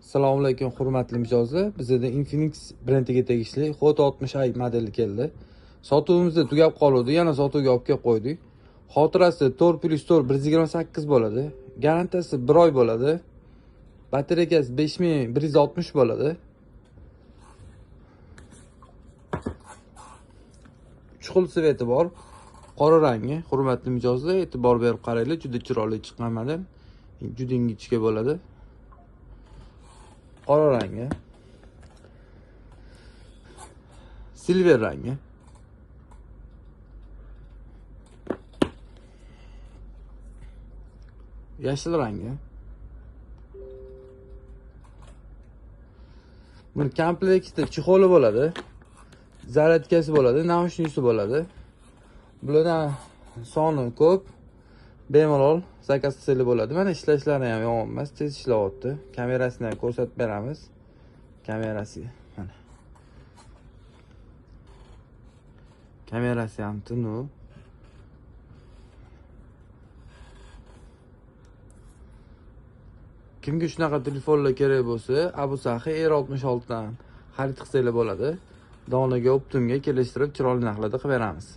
Assalomu alaykum hurmatli mijozlar. Bizda Infinix brendiga tegishli Hot 60i modeli keldi. Sotuvimizda tugab qoldi, yana sotuvga olib kelib qo'ydik. Xotirasi 4+4 128 bo'ladi. Garantiyasi 1 oy bo'ladi. Batareyasi 5160 bo'ladi. Chuqur sveti bor. Qora rangi. Hurmatli mijozlar, e'tibor berib qaranglar, juda chiroyli chiqqan model. Juda ingichka bo'ladi. Qora rangi. Silver rangi. Yashil rangi. Buni komplektda chexoli bo'ladi. Zaryadkasi bo'ladi, naushniklari bo'ladi. Bulardan soni ko'p. Bemalol zakaz qilsa bo'ladi. Mana ishlashlari ham yomon emas, tez ishlayapti. Kamerasini ham ko'rsatib beramiz. Kamerasi mana. Kamerasi ham tiniq. Kimga shunaqa telefonlar kerak bo'lsa, Abu Sahi R66 dan xarid qilsangiz bo'ladi. Donaga, Optimga kelishtirib chiroyli narxlarda qilib beramiz.